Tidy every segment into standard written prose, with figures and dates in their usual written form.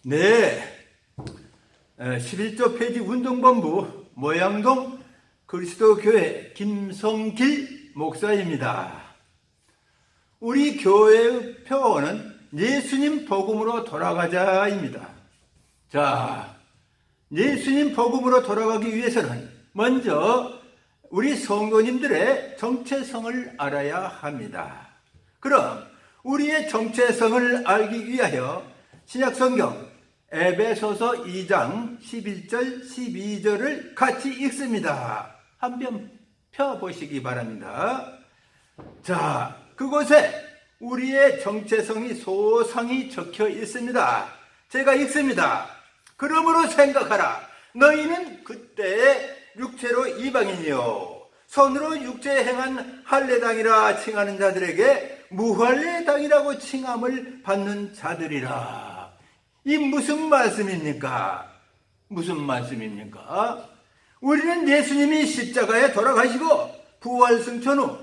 네, 11조 폐지 운동본부 모양동 그리스도교회 김성길 목사입니다. 우리 교회의 표어는 예수님 복음으로 돌아가자입니다. 자, 예수님 복음으로 돌아가기 위해서는 먼저 우리 성도님들의 정체성을 알아야 합니다. 그럼 우리의 정체성을 알기 위하여 신약성경 에베소서 2장 11절 12절을 같이 읽습니다. 한번 펴보시기 바랍니다. 자, 그곳에 우리의 정체성이 소상히 적혀 있습니다. 제가 읽습니다. 그러므로 생각하라. 너희는 그때의 육체로 이방인이요 손으로 육체에 행한 할례당이라 칭하는 자들에게 무할례당이라고 칭함을 받는 자들이라. 이 무슨 말씀입니까? 무슨 말씀입니까? 우리는 예수님이 십자가에 돌아가시고 부활승천 후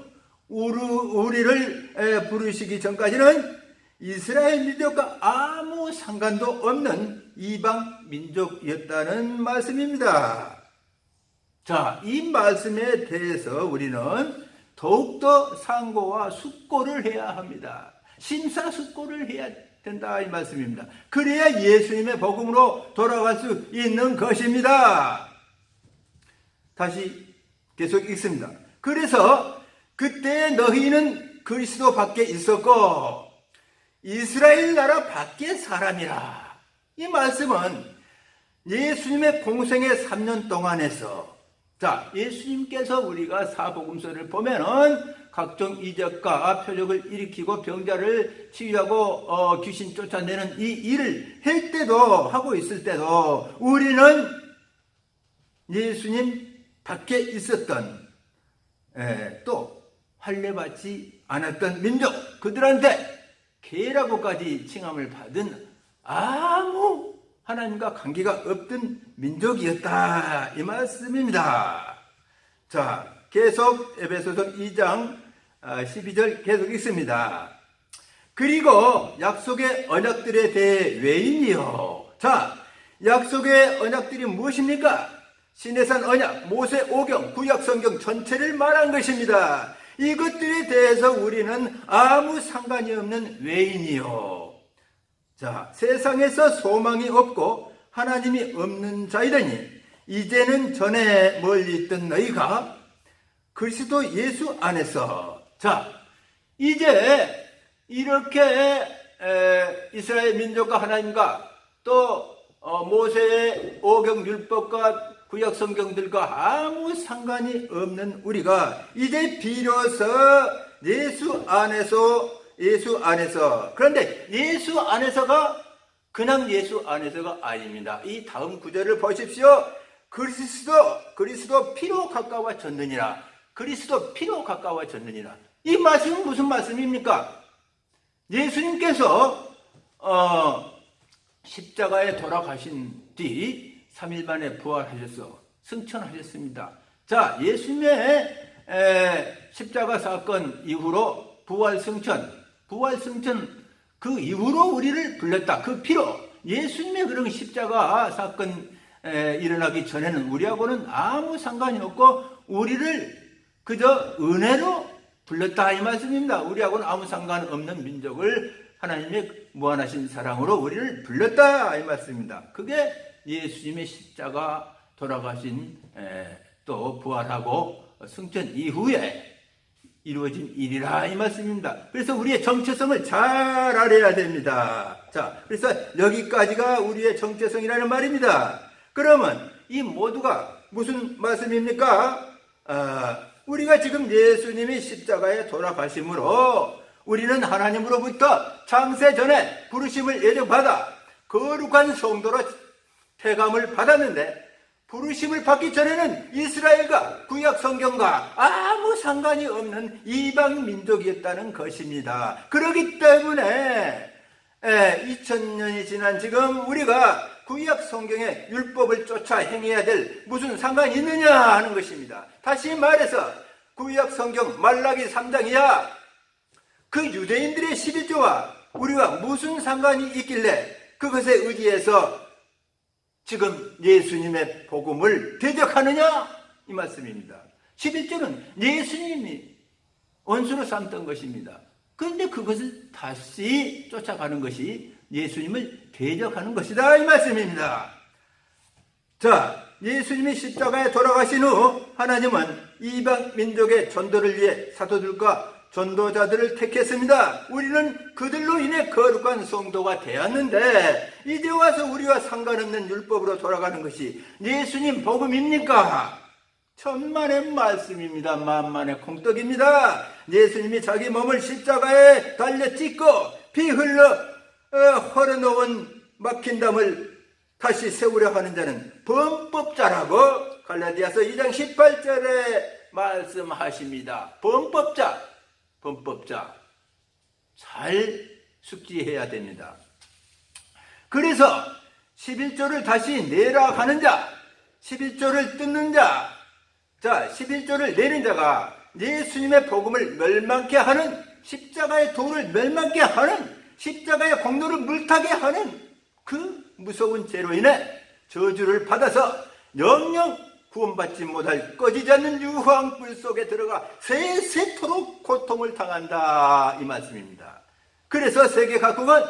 우리를 부르시기 전까지는 이스라엘 민족과 아무 상관도 없는 이방 민족이었다는 말씀입니다. 자, 이 말씀에 대해서 우리는 더욱더 상고와 숙고를 해야 합니다. 심사숙고를 해야 된다 이 말씀입니다. 그래야 예수님의 복음으로 돌아갈 수 있는 것입니다. 다시 계속 읽습니다. 그래서 그때 너희는 그리스도 밖에 있었고 이스라엘 나라 밖의 사람이라. 이 말씀은 예수님의 공생의 3년 동안에서, 자, 예수님께서 우리가 사복음서를 보면은 각종 이적과 표적을 일으키고 병자를 치유하고 귀신 쫓아내는 이 일을 할 때도, 하고 있을 때도 우리는 예수님 밖에 있었던 또 할례받지 않았던 민족, 그들한테 개라고까지 칭함을 받은 아무 하나님과 관계가 없던 민족이었다 이 말씀입니다. 자, 계속 에베소서 2장 12절 계속 읽습니다. 그리고 약속의 언약들에 대해 외인이요. 자, 약속의 언약들이 무엇입니까? 시내산 언약, 모세 오경, 구약 성경 전체를 말한 것입니다. 이것들에 대해서 우리는 아무 상관이 없는 외인이요. 자, 세상에서 소망이 없고 하나님이 없는 자이더니 이제는 전에 멀리 있던 너희가 그리스도 예수 안에서, 자, 이제 이렇게 이스라엘 민족과 하나님과 또 모세의 오경 율법과 구약 성경들과 아무 상관이 없는 우리가 이제 비로소 예수 안에서, 그런데 예수 안에서가 그냥 예수 안에서가 아닙니다. 이 다음 구절을 보십시오. 그리스도 피로 가까워졌느니라. 그리스도 피로 가까워졌느니라. 이 말씀은 무슨 말씀입니까? 예수님께서 십자가에 돌아가신 뒤 3일 만에 부활하셔서 승천하셨습니다. 자, 예수님의 십자가 사건 이후로 부활승천 그 이후로 우리를 불렀다. 그 피로, 예수님의 그런 십자가 사건 일어나기 전에는 우리하고는 아무 상관이 없고 우리를 그저 은혜로 불렀다 이 말씀입니다. 우리하고는 아무 상관없는 민족을 하나님의 무한하신 사랑으로 우리를 불렀다 이 말씀입니다. 그게 예수님의 십자가 돌아가신 또 부활하고 승천 이후에 이루어진 일이라 이 말씀입니다. 그래서 우리의 정체성을 잘 알아야 됩니다. 자, 그래서 여기까지가 우리의 정체성이라는 말입니다. 그러면 이 모두가 무슨 말씀입니까? 우리가 지금 예수님이 십자가에 돌아가심으로 우리는 하나님으로부터 창세 전에 부르심을 예정받아 거룩한 성도로 태감을 받았는데 부르심을 받기 전에는 이스라엘과 구약 성경과 아무 상관이 없는 이방 민족이었다는 것입니다. 그렇기 때문에 2000년이 지난 지금 우리가 구약 성경의 율법을 쫓아 행해야 될 무슨 상관이 있느냐 하는 것입니다. 다시 말해서 구약 성경 말라기 3장 이하 그 유대인들의 11조와 우리가 무슨 상관이 있길래 그것에 의지해서 지금 예수님의 복음을 대적하느냐? 이 말씀입니다. 11조는 예수님이 원수로 삼던 것입니다. 그런데 그것을 다시 쫓아가는 것이 예수님을 대적하는 것이다, 이 말씀입니다. 자, 예수님이 십자가에 돌아가신 후 하나님은 이방 민족의 전도를 위해 사도들과 전도자들을 택했습니다. 우리는 그들로 인해 거룩한 성도가 되었는데 이제 와서 우리와 상관없는 율법으로 돌아가는 것이 예수님 복음입니까? 천만의 말씀입니다. 만만의 콩떡입니다. 예수님이 자기 몸을 십자가에 달려 찢고 피 흘러놓은 막힌 담을 다시 세우려 하는 자는 범법자라고 갈라디아서 2장 18절에 말씀하십니다. 범법자 잘 숙지해야 됩니다. 그래서 11조를 다시 내라 하는 자, 11조를 뜯는 자, 11조를 내는 자가 예수님의 복음을 멸망케 하는, 십자가의 도를 멸망케 하는, 십자가의 공로를 물타게 하는 그 무서운 죄로 인해 저주를 받아서 영영 구원받지 못할 꺼지지 않는 유황불 속에 들어가 세세토록 고통을 당한다, 이 말씀입니다. 그래서 세계 각국은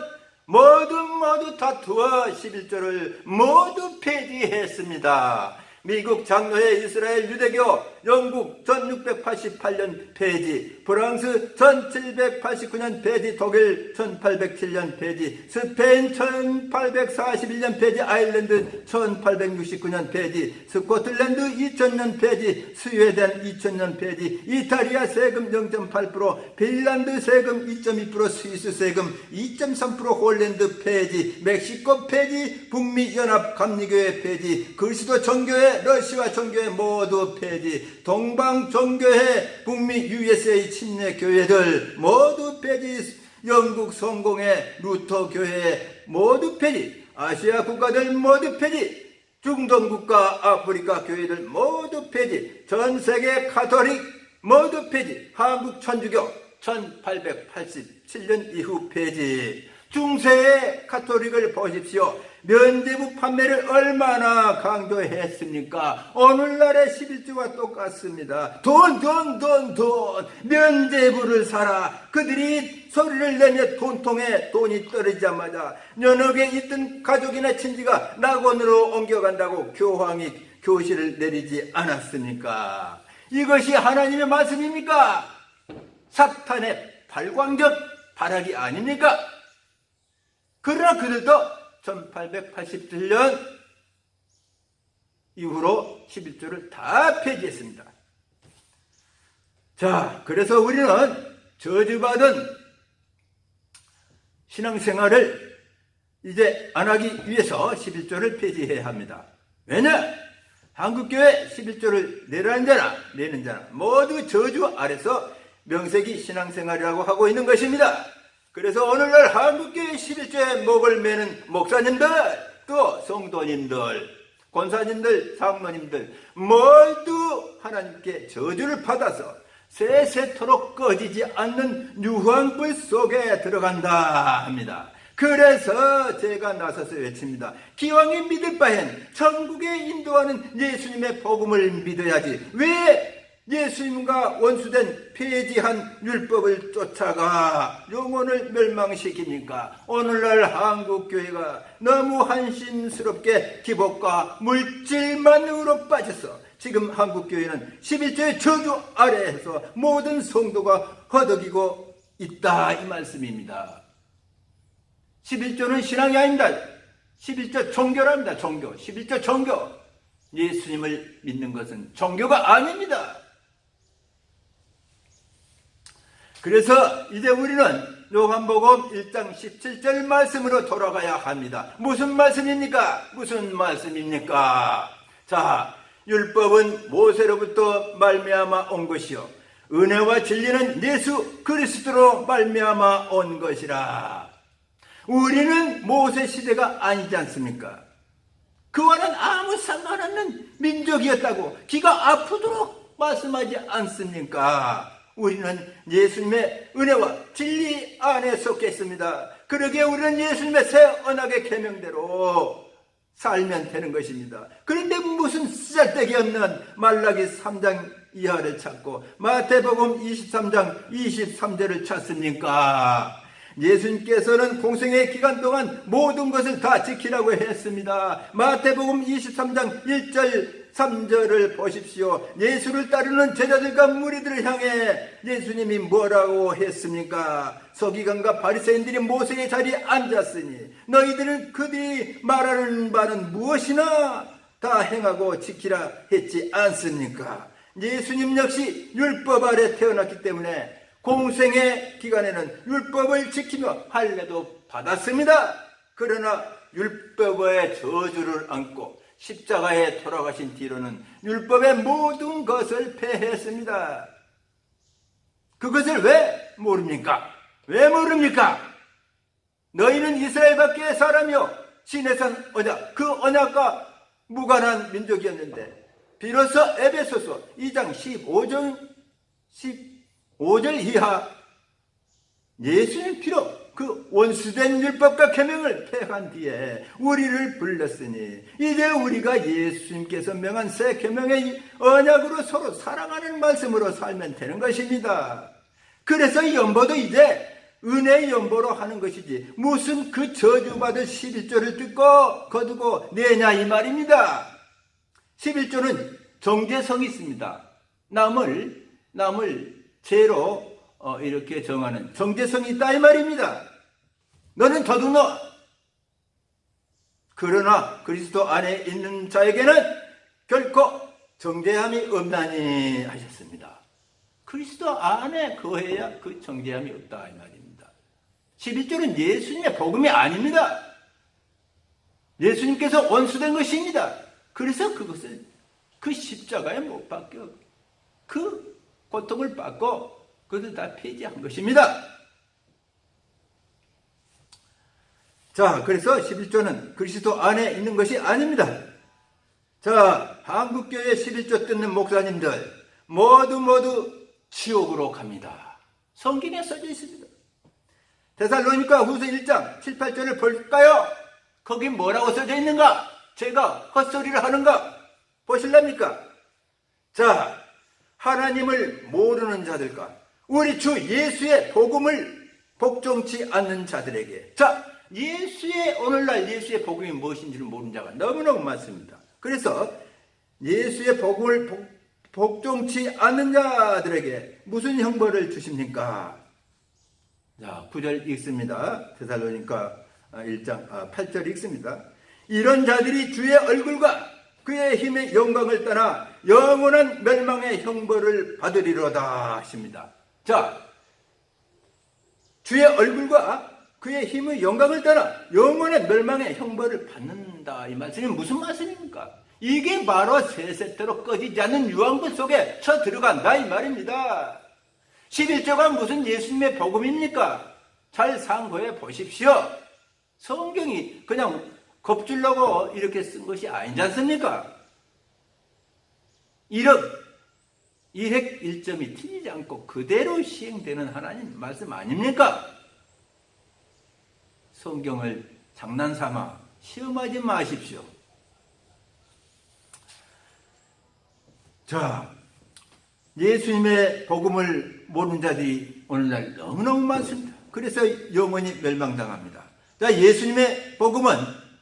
모두 다투어 11조를 모두 폐지했습니다. 미국 장로회, 이스라엘 유대교, 영국 1688년 폐지, 프랑스 1789년 폐지, 독일 1807년 폐지, 스페인 1841년 폐지, 아일랜드 1869년 폐지, 스코틀랜드 2000년 폐지, 스웨덴 2000년 폐지, 이탈리아 세금 0.8%, 핀란드 세금 2.2%, 스위스 세금 2.3%, 홀랜드 폐지, 멕시코 폐지, 북미 연합 감리교회 폐지, 그리스도 정교회, 러시아 정교회 모두 폐지, 동방 정교회, 북미 USA 침례 교회들 모두 폐지, 영국 성공회, 루터 교회 모두 폐지, 아시아 국가들 모두 폐지, 중동 국가, 아프리카 교회들 모두 폐지, 전 세계 가톨릭 모두 폐지, 한국 천주교 1887년 이후 폐지. 중세의 가톨릭을 보십시오. 면죄부 판매를 얼마나 강조했습니까? 오늘날의 11조와 똑같습니다. 돈, 면죄부를 사라. 그들이 소리를 내며 돈통에 돈이 떨어지자마자 연옥에 있던 가족이나 친지가 낙원으로 옮겨간다고 교황이 교시를 내리지 않았습니까? 이것이 하나님의 말씀입니까? 사탄의 발광적 발악이 아닙니까? 그러나 그들도 1887년 이후로 11조를 다 폐지했습니다. 자, 그래서 우리는 저주받은 신앙생활을 이제 안 하기 위해서 11조를 폐지해야 합니다. 왜냐? 한국교회 11조를 내라는 자나 내는 자나 모두 저주 아래서 명색이 신앙생활이라고 하고 있는 것입니다. 그래서 오늘날 한국교회 11조에 목을 매는 목사님들, 또 성도님들, 권사님들, 장로님들 모두 하나님께 저주를 받아서 세세토록 꺼지지 않는 유황불 속에 들어간다 합니다. 그래서 제가 나서서 외칩니다. 기왕에 믿을 바엔 천국에 인도하는 예수님의 복음을 믿어야지. 왜 예수님과 원수된 폐지한 율법을 쫓아가 영혼을 멸망시킵니까? 오늘날 한국교회가 너무 한심스럽게 기복과 물질만으로 빠져서 지금 한국교회는 11조의 저주 아래에서 모든 성도가 허덕이고 있다, 이 말씀입니다. 11조는 신앙이 아닙니다. 11조 종교랍니다. 종교. 11조 종교. 예수님을 믿는 것은 종교가 아닙니다. 그래서 이제 우리는 요한복음 1장 17절 말씀으로 돌아가야 합니다. 무슨 말씀입니까? 무슨 말씀입니까? 자, 율법은 모세로부터 말미암아 온 것이요 은혜와 진리는 예수 그리스도로 말미암아 온 것이라. 우리는 모세 시대가 아니지 않습니까? 그와는 아무 상관없는 민족이었다고 기가 아프도록 말씀하지 않습니까? 우리는 예수님의 은혜와 진리 안에 속해 있습니다. 그러기에 우리는 예수님의 새 언약의 계명대로 살면 되는 것입니다. 그런데 무슨 쓰잘데기 없는 말라기 3장 이하를 찾고 마태복음 23장 23절을 찾습니까? 예수님께서는 공생의 기간 동안 모든 것을 다 지키라고 했습니다. 마태복음 23장 1절 3절을 보십시오. 예수를 따르는 제자들과 무리들을 향해 예수님이 뭐라고 했습니까? 서기관과 바리새인들이 모세의 자리에 앉았으니 너희들은 그들이 말하는 바는 무엇이나 다 행하고 지키라 했지 않습니까? 예수님 역시 율법 아래 태어났기 때문에 공생의 기간에는 율법을 지키며 할례도 받았습니다. 그러나 율법의 저주를 안고 십자가에 돌아가신 뒤로는 율법의 모든 것을 폐했습니다. 그것을 왜 모릅니까? 왜 모릅니까? 너희는 이스라엘 밖의 사람이요 신의 산 언약, 그 언약과 무관한 민족이었는데 비로소 에베소서 2장 15절 이하 예수님 피로 그 원수된 율법과 계명을 폐한 뒤에 우리를 불렀으니 이제 우리가 예수님께서 명한 새 계명의 언약으로 서로 사랑하는 말씀으로 살면 되는 것입니다. 그래서 연보도 이제 은혜의 연보로 하는 것이지 무슨 그 저주받을 11조를 듣고 거두고 내냐 이 말입니다. 11조는 정죄성이 있습니다. 남을 죄로 이렇게 정하는 정죄성이 있다 이 말입니다. 너는 도둑놈. 그러나 그리스도 안에 있는 자에게는 결코 정죄함이 없나니 하셨습니다. 그리스도 안에 거해야 그 정죄함이 없다 이 말입니다. 11조는 예수님의 복음이 아닙니다. 예수님께서 원수된 것입니다. 그래서 그것을 그 십자가에 못 박혀 그 고통을 받고 그것을 다 폐지한 것입니다. 자, 그래서 11조는 그리스도 안에 있는 것이 아닙니다. 자, 한국교회 11조 뜯는 목사님들 모두 지옥으로 갑니다. 성경에 써져 있습니다. 데살로니가 후서 1장 7, 8절을 볼까요? 거기 뭐라고 써져 있는가? 제가 헛소리를 하는가? 보실랍니까? 자, 하나님을 모르는 자들과 우리 주 예수의 복음을 복종치 않는 자들에게, 자, 오늘날 예수의 복음이 무엇인지를 모르는 자가 너무너무 많습니다. 그래서 예수의 복음을 복종치 않는 자들에게 무슨 형벌을 주십니까? 자, 9절 읽습니다. 데살로니가 1장 8절 읽습니다. 이런 자들이 주의 얼굴과 그의 힘의 영광을 떠나 영원한 멸망의 형벌을 받으리로다 하십니다. 자, 주의 얼굴과 그의 힘의 영광을 떠나 영원한 멸망의 형벌을 받는다. 이 말씀이 무슨 말씀입니까? 이게 바로 세세토록 꺼지지 않는 유황불 속에 쳐 들어간다 이 말입니다. 11조가 무슨 예수님의 복음입니까? 잘 상고해 보십시오. 성경이 그냥 겁주려고 이렇게 쓴 것이 아니지 않습니까? 일획일점이 틀리지 않고 그대로 시행되는 하나님 말씀 아닙니까? 성경을 장난삼아 시험하지 마십시오. 자, 예수님의 복음을 모르는 자들이 오늘날 너무너무 많습니다. 그래서 영원히 멸망당합니다. 자, 예수님의 복음은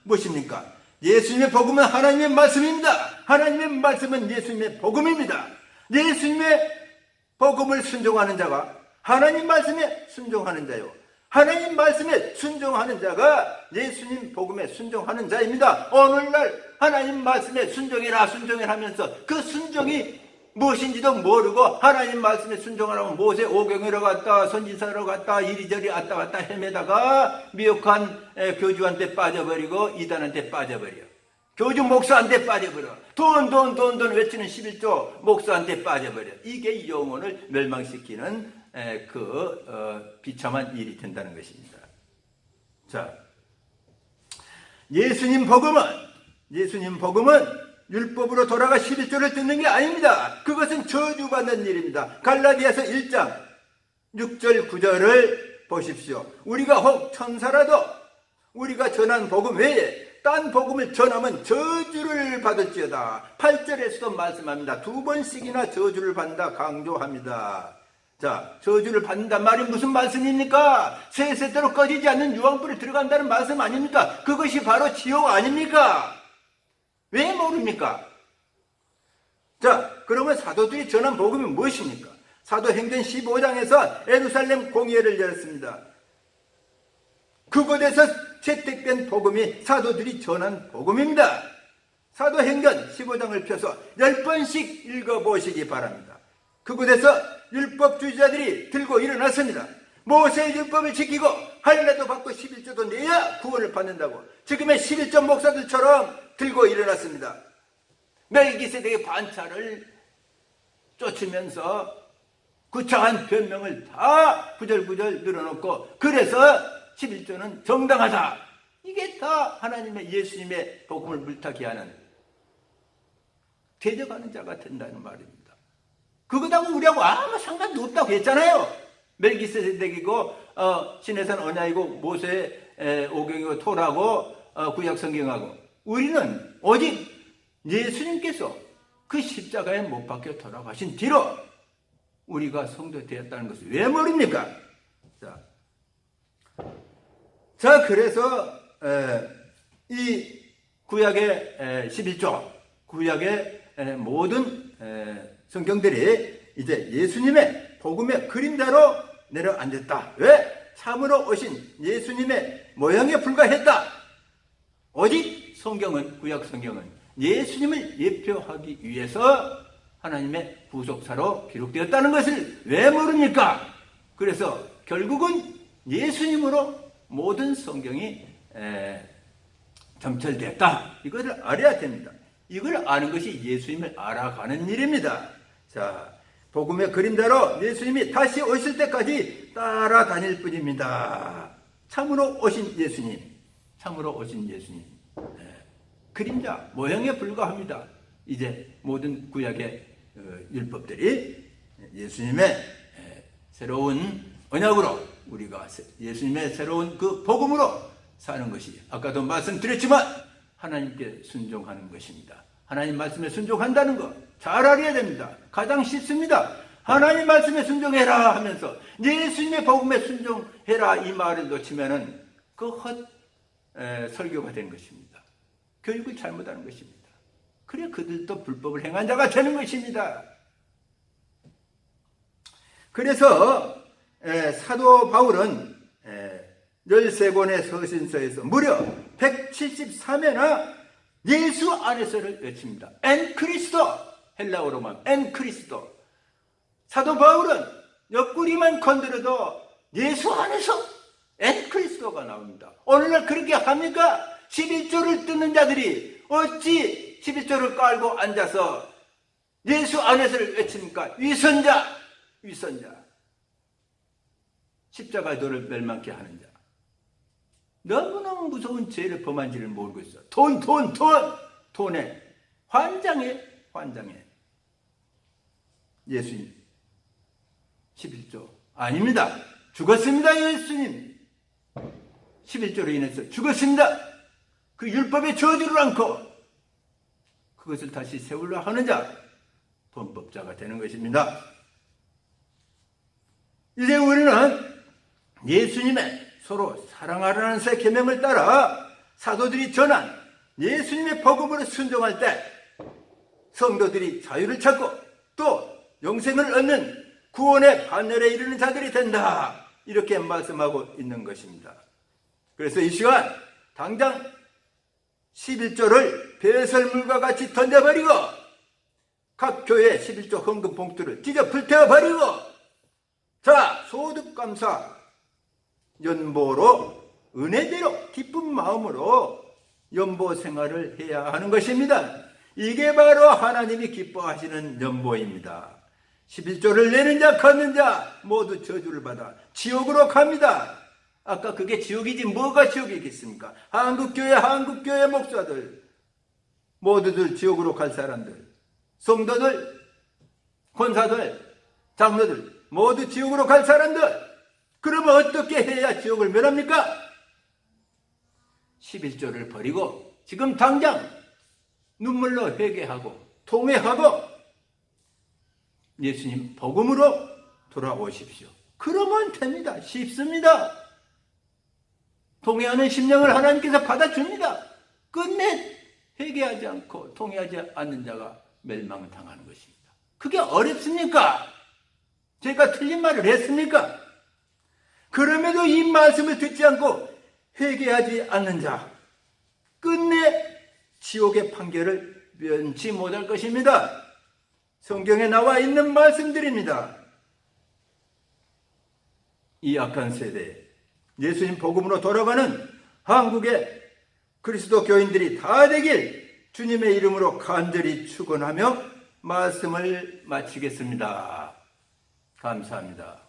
무엇입니까? 예수님의 복음은 하나님의 말씀입니다. 하나님의 말씀은 예수님의 복음입니다. 예수님의 복음을 순종하는 자가 하나님 말씀에 순종하는 자요, 하나님 말씀에 순종하는 자가 예수님 복음에 순종하는 자입니다. 오늘날 하나님 말씀에 순종해라 하면서 그 순종이 무엇인지도 모르고 하나님 말씀에 순종하라고 모세 오경이러 갔다 선지자로 갔다 이리저리 왔다 갔다 헤매다가 미혹한 교주한테 빠져버리고 이단한테 빠져버려, 교주 목사한테 빠져버려, 돈 외치는 11조 목사한테 빠져버려. 이게 영혼을 멸망시키는 비참한 일이 된다는 것입니다. 자, 예수님 복음은 율법으로 돌아가 11조를 듣는 게 아닙니다. 그것은 저주받는 일입니다. 갈라디아서 1장 6절 9절을 보십시오. 우리가 혹 천사라도 우리가 전한 복음 외에 딴 복음을 전하면 저주를 받을지어다. 8절에서도 말씀합니다. 2번씩이나 저주를 받는다 강조합니다. 자, 저주를 받는단 말이 무슨 말씀입니까? 세세대로 꺼지지 않는 유황불에 들어간다는 말씀 아닙니까? 그것이 바로 지옥 아닙니까? 왜 모릅니까? 자, 그러면 사도들이 전한 복음이 무엇입니까? 사도행전 15장에서 예루살렘 공회를 열었습니다. 그곳에서 채택된 복음이 사도들이 전한 복음입니다. 사도행전 15장을 펴서 10번씩 읽어보시기 바랍니다. 그곳에서 율법주의자들이 들고 일어났습니다. 모세의 율법을 지키고 할례도 받고 11조도 내야 구원을 받는다고 지금의 11조 목사들처럼 들고 일어났습니다. 멜기세덱의 반차를 쫓으면서 구차한 변명을 다 구절구절 늘어놓고 그래서 11조는 정당하다. 이게 다 하나님의 예수님의 복음을 물타기 하는 대적하는 자가 된다는 말입니다. 그거하고 우리하고 아무 상관도 없다고 했잖아요. 멜기세덱이고 신해산 언약이고 모세의 오경이고 토라고 구약 성경하고 우리는 오직 예수님께서 그 십자가에 못 박혀 돌아가신 뒤로 우리가 성도 되었다는 것을 왜 모릅니까? 자, 그래서 이 구약의 11조, 구약의 모든 성경들이 이제 예수님의 복음의 그림자로 내려앉았다. 왜? 참으로 오신 예수님의 모형에 불과했다. 오직 성경은, 구약 성경은 예수님을 예표하기 위해서 하나님의 부속사로 기록되었다는 것을 왜 모릅니까? 그래서 결국은 예수님으로 모든 성경이 점철됐다. 이것을 알아야 됩니다. 이걸 아는 것이 예수님을 알아가는 일입니다. 자, 복음의 그림자로 예수님이 다시 오실 때까지 따라다닐 뿐입니다. 참으로 오신 예수님, 참으로 오신 예수님. 그림자, 모형에 불과합니다. 이제 모든 구약의 율법들이 예수님의 새로운 언약으로 우리가 예수님의 새로운 그 복음으로 사는 것이 아까도 말씀드렸지만 하나님께 순종하는 것입니다. 하나님 말씀에 순종한다는 거 잘 알아야 됩니다. 가장 쉽습니다. 하나님 말씀에 순종해라 하면서 예수님의 복음에 순종해라 이 말을 놓치면은 그 헛 설교가 되는 것입니다. 교육을 잘못하는 것입니다. 그래 그들도 불법을 행한 자가 되는 것입니다. 그래서 사도 바울은 13권의 서신서에서 무려 173회나 예수 안에서를 외칩니다. 엔 크리스도, 헬라어로만 엔 크리스도. 사도 바울은 옆구리만 건드려도 예수 안에서 엔 크리스도가 나옵니다. 오늘날 그렇게 합니까? 11조를 뜯는 자들이 어찌 11조를 깔고 앉아서 예수 안에서를 외칩니까? 위선자, 위선자. 십자가의 도를 멸망케 하는 자. 너무너무 무서운 죄를 범한지를 모르고 있어. 돈에 환장해. 예수님 11조 아닙니다. 죽었습니다. 예수님 11조로 인해서 죽었습니다. 그 율법의 저주를 안고 그것을 다시 세우려 하는 자, 범법자가 되는 것입니다. 이제 우리는 예수님의 서로 사랑하라는 새 계명을 따라 사도들이 전한 예수님의 복음으로 순종할 때 성도들이 자유를 찾고 또 영생을 얻는 구원의 반열에 이르는 자들이 된다. 이렇게 말씀하고 있는 것입니다. 그래서 이 시간 당장 11조를 배설물과 같이 던져버리고 각 교회 11조 헌금 봉투를 찢어 불태워버리고 자, 소득감사 연보로 은혜대로 기쁜 마음으로 연보 생활을 해야 하는 것입니다. 이게 바로 하나님이 기뻐하시는 연보입니다. 11조를 내는 자 걷는 자 모두 저주를 받아 지옥으로 갑니다. 아까 그게 지옥이지 뭐가 지옥이겠습니까? 한국교회 목사들 모두들 지옥으로 갈 사람들, 성도들, 권사들, 장로들 모두 지옥으로 갈 사람들. 그러면 어떻게 해야 지옥을 면합니까? 11조를 버리고 지금 당장 눈물로 회개하고 통회하고 예수님 복음으로 돌아오십시오. 그러면 됩니다. 쉽습니다. 통회하는 심령을 하나님께서 받아줍니다. 끝내 회개하지 않고 통회하지 않는 자가 멸망을 당하는 것입니다. 그게 어렵습니까? 제가 틀린 말을 했습니까? 그럼에도 이 말씀을 듣지 않고 회개하지 않는 자, 끝내 지옥의 판결을 면치 못할 것입니다. 성경에 나와 있는 말씀들입니다. 이 악한 세대에 예수님 복음으로 돌아가는 한국의 그리스도 교인들이 다 되길 주님의 이름으로 간절히 축원하며 말씀을 마치겠습니다. 감사합니다.